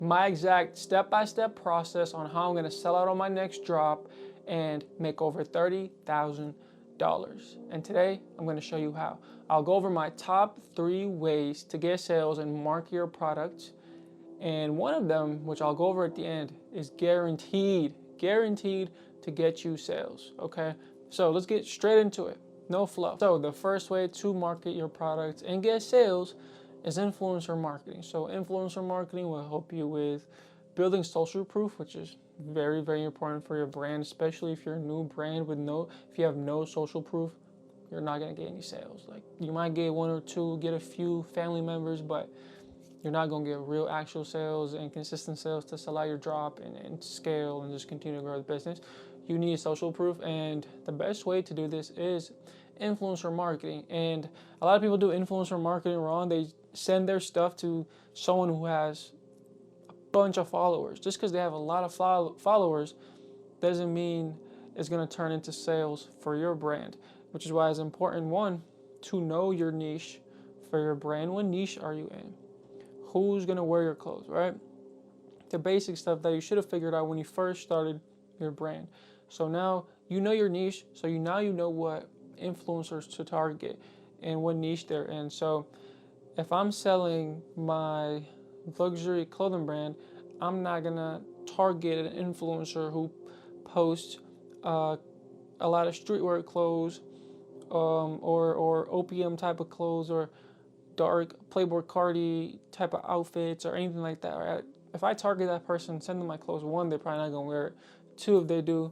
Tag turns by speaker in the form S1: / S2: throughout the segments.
S1: my exact step-by-step process on how I'm gonna sell out on my next drop and make over $30,000. And today I'm gonna show you how. I'll go over my top 3 ways to get sales and market your products. And one of them, which I'll go over at the end, is guaranteed to get you sales, okay? So let's get straight into it, no fluff. So the first way to market your products and get sales is influencer marketing. So influencer marketing will help you with building social proof, which is very, very important for your brand, especially if you're a new brand if you have no social proof, you're not gonna get any sales. Like you might get 1 or 2, get a few family members, but you're not going to get real actual sales and consistent sales to sell out your drop and scale and just continue to grow the business. You need social proof, and the best way to do this is influencer marketing. And a lot of people do influencer marketing wrong. They send their stuff to someone who has a bunch of followers. Just because they have a lot of followers doesn't mean it's going to turn into sales for your brand, which is why it's important, one, to know your niche for your brand. What niche are you in? Who's gonna wear your clothes, right? The basic stuff that you should have figured out when you first started your brand. So now you know your niche, so now you know what influencers to target and what niche they're in. So if I'm selling my luxury clothing brand, I'm not gonna target an influencer who posts a lot of streetwear clothes or OPM type of clothes or dark Playboy Cardi type of outfits or anything like that. Right? If I target that person, send them my clothes, one, they're probably not gonna wear it. 2, if they do,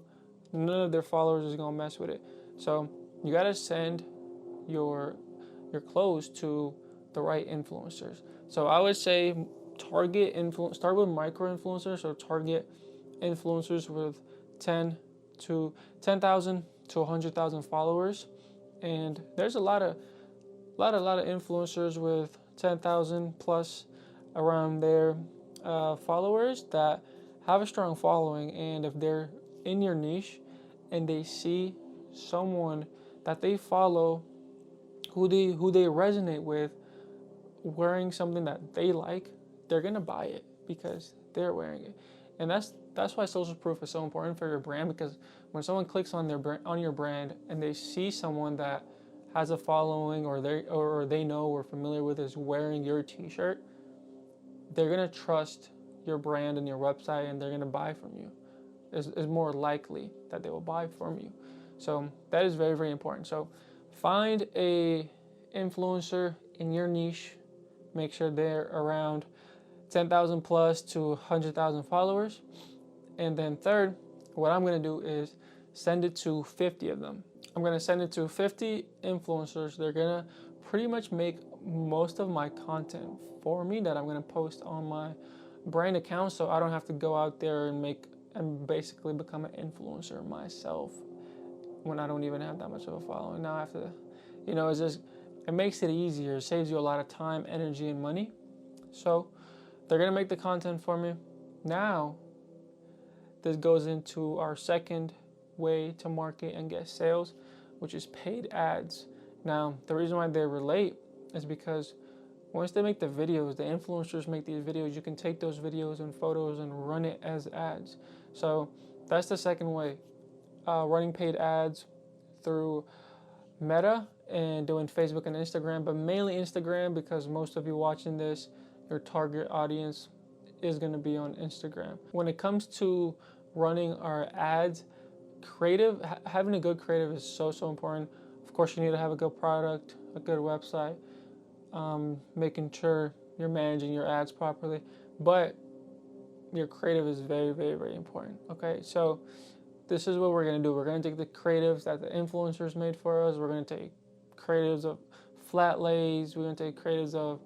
S1: none of their followers is gonna mess with it. So you gotta send your clothes to the right influencers. So I would say start with micro influencers, or target influencers with 10,000 to 100,000 followers. And there's a lot of influencers with 10,000 plus around their followers that have a strong following. And if they're in your niche and they see someone that they follow who they resonate with wearing something that they like, they're gonna buy it because they're wearing it. And that's why social proof is so important for your brand, because when someone clicks on your brand and they see someone that has a following or they know or familiar with is wearing your t-shirt, they're gonna trust your brand and your website, and they're gonna buy from you. It's more likely that they will buy from you. So that is very, very important. So find a influencer in your niche. Make sure they're around 10,000 plus to 100,000 followers. And then third, what I'm gonna do is send it to 50 of them. I'm gonna send it to 50 influencers. They're gonna pretty much make most of my content for me that I'm gonna post on my brand account, so I don't have to go out there and basically become an influencer myself when I don't even have that much of a following. Now I have to, it makes it easier. It saves you a lot of time, energy, and money. So they're gonna make the content for me. Now, this goes into our second way to market and get sales, which is paid ads. Now, the reason why they relate is because once they make the videos, the influencers make these videos, you can take those videos and photos and run it as ads. So that's the second way, running paid ads through Meta and doing Facebook and Instagram, but mainly Instagram, because most of you watching this, your target audience is going to be on Instagram. When it comes to running our ads, having a good creative is so important. Of course, you need to have a good product, a good website, making sure you're managing your ads properly, but your creative is very, very, very important. Okay, so this is what we're going to do. We're going to take the creatives that the influencers made for us. We're going to take creatives of flat lays. We're going to take creatives of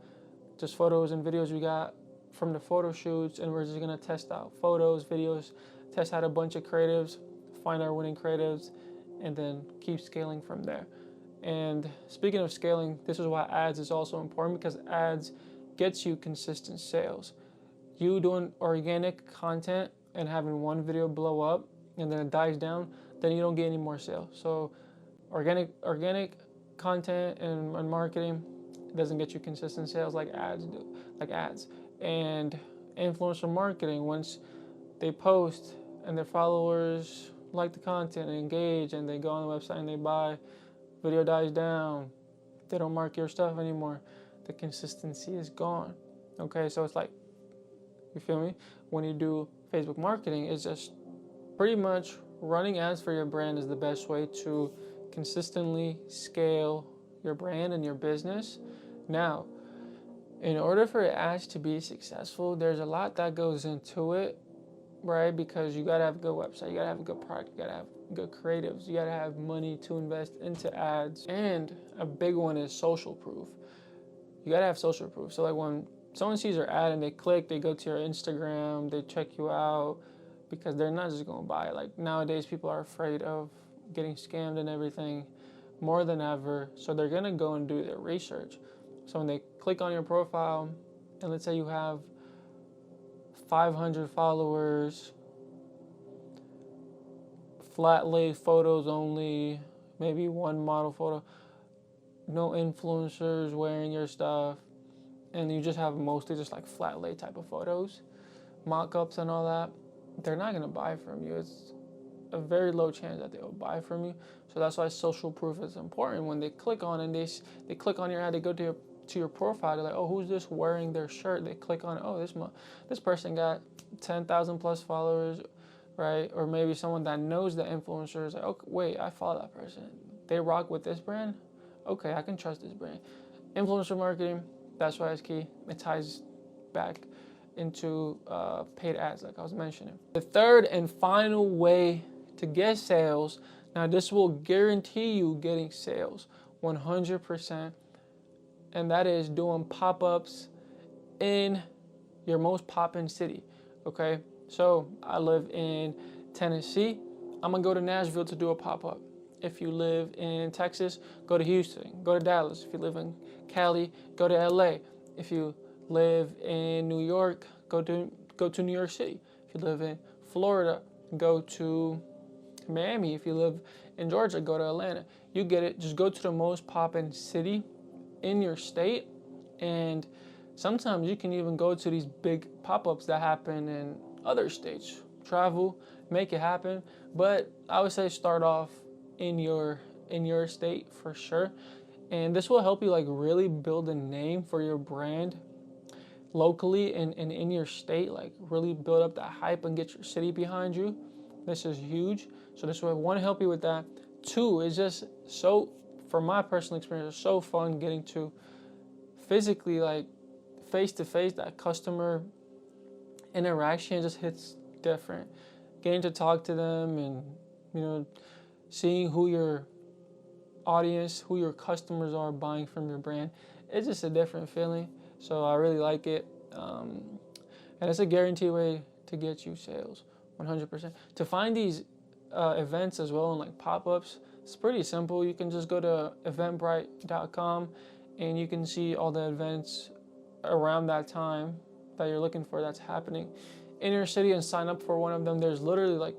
S1: just photos and videos we got from the photo shoots, and we're just going to test out photos, videos, test out a bunch of creatives, find our winning creatives, and then keep scaling from there. And speaking of scaling, this is why ads is also important, because ads gets you consistent sales. You doing organic content and having one video blow up and then it dies down, then you don't get any more sales. So organic content and marketing doesn't get you consistent sales like ads do, And influencer marketing. Once they post and their followers like the content and engage and they go on the website and they buy, video dies down, they don't mark your stuff anymore, the consistency is gone. Okay, so it's like, you feel me? When you do Facebook marketing, it's just pretty much running ads for your brand is the best way to consistently scale your brand and your business. Now, in order for ads to be successful, there's a lot that goes into it, right? Because you gotta have a good website, you gotta have a good product, you gotta have good creatives, you gotta have money to invest into ads. And a big one is social proof. You gotta have social proof. So like when someone sees your ad and they click, they go to your Instagram, they check you out, because they're not just gonna buy it. Like nowadays people are afraid of getting scammed and everything more than ever. So they're gonna go and do their research. So when they click on your profile, and let's say you have 500 followers, flat lay photos only, maybe one model photo, no influencers wearing your stuff, and you just have mostly just like flat lay type of photos, mock-ups and all that, they're not gonna buy from you. It's a very low chance that they'll buy from you. So that's why social proof is important. When they click on and they click on your ad, they go to your profile, they're like, oh, who's this wearing their shirt? They click on, oh, this person got 10,000 plus followers, right? Or maybe someone that knows the influencer is like, okay, wait, I follow that person. They rock with this brand. Okay, I can trust this brand. Influencer marketing, that's why it's key. It ties back into paid ads, like I was mentioning. The third and final way to get sales, now this will guarantee you getting sales 100%, and that is doing pop-ups in your most poppin' city, okay? So I live in Tennessee. I'm gonna go to Nashville to do a pop-up. If you live in Texas, go to Houston, go to Dallas. If you live in Cali, go to LA. If you live in New York, go to New York City. If you live in Florida, go to Miami. If you live in Georgia, go to Atlanta. You get it. Just go to the most poppin' city in your state, and sometimes you can even go to these big pop-ups that happen in other states. Travel, make it happen, but I would say start off in your state for sure. And this will help you like really build a name for your brand locally and in your state, like really build up that hype and get your city behind you. This is huge. So this will, one, help you with that. Two, is just so, from my personal experience, it's so fun getting to physically, like face to face, that customer interaction just hits different. Getting to talk to them and, you know, seeing who your audience, who your customers are buying from your brand, it's just a different feeling. So I really like it. And it's a guaranteed way to get you sales, 100%. To find these events as well and like pop-ups, it's pretty simple. You can just go to eventbrite.com and you can see all the events around that time that you're looking for that's happening in your city and sign up for one of them. There's literally like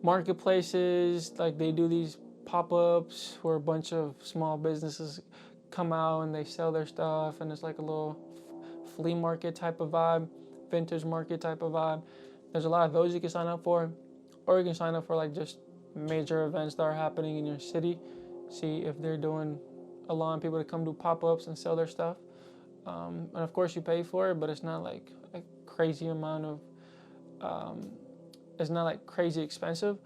S1: marketplaces, like they do these pop-ups where a bunch of small businesses come out and they sell their stuff, and it's like a little flea market type of vibe, vintage market type of vibe. There's a lot of those you can sign up for, or you can sign up for like just major events that are happening in your city. See if they're allowing people to come do pop-ups and sell their stuff. And of course you pay for it, but it's not like a crazy amount of, it's not like crazy expensive.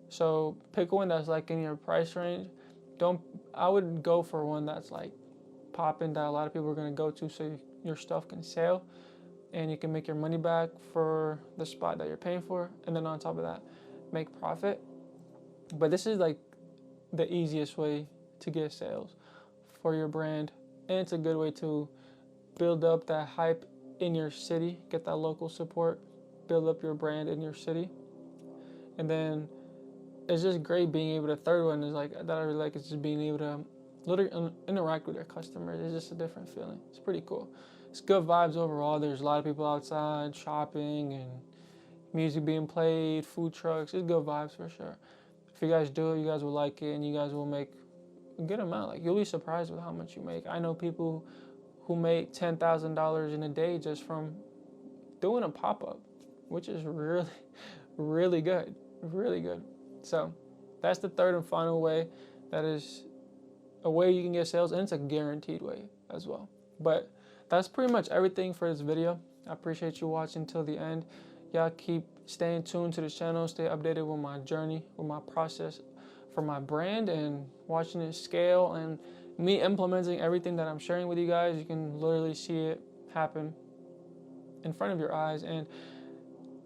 S1: So pick one that's like in your price range. I would go for one that's like popping, that a lot of people are gonna go to, so your stuff can sell and you can make your money back for the spot that you're paying for, and then on top of that, make profit. But this is like the easiest way to get sales for your brand, and it's a good way to build up that hype in your city, get that local support, build up your brand in your city. And then it's just great being able to, third one is like, that I really like, is just being able to literally interact with your customers. It's just a different feeling. It's pretty cool. It's good vibes overall. There's a lot of people outside shopping and music being played, food trucks. It's good vibes for sure. If you guys do it, you guys will like it, and you guys will make a good amount. Like, you'll be surprised with how much you make. I know people who make $10,000 in a day just from doing a pop-up, which is really, really good, really good. So that's the third and final way. That is a way you can get sales, and it's a guaranteed way as well. But that's pretty much everything for this video. I appreciate you watching till the end. Y'all keep staying tuned to the channel, stay updated with my journey, with my process for my brand, and watching it scale, and me implementing everything that I'm sharing with you guys. You can literally see it happen in front of your eyes. And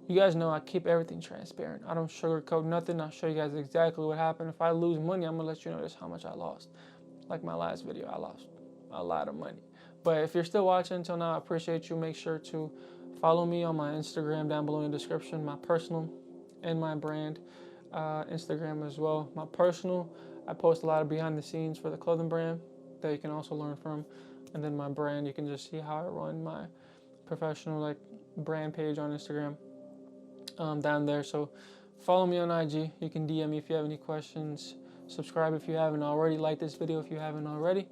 S1: you guys know I keep everything transparent. I don't sugarcoat nothing. I'll show you guys exactly what happened. If I lose money, I'm gonna let you know just how much I lost. Like my last video, I lost a lot of money. But if you're still watching until now, I appreciate you. Make sure to follow me on my Instagram down below in the description, my personal and my brand Instagram as well. My personal, I post a lot of behind the scenes for the clothing brand that you can also learn from. And then my brand, you can just see how I run my professional like brand page on Instagram down there. So follow me on IG. You can DM me if you have any questions. Subscribe if you haven't already. Like this video if you haven't already.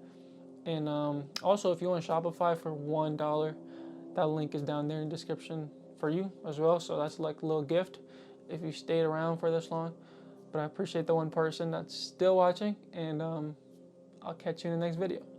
S1: And also, if you want Shopify for $1, that link is down there in the description for you as well. So that's like a little gift if you stayed around for this long. But I appreciate the one person that's still watching, and I'll catch you in the next video.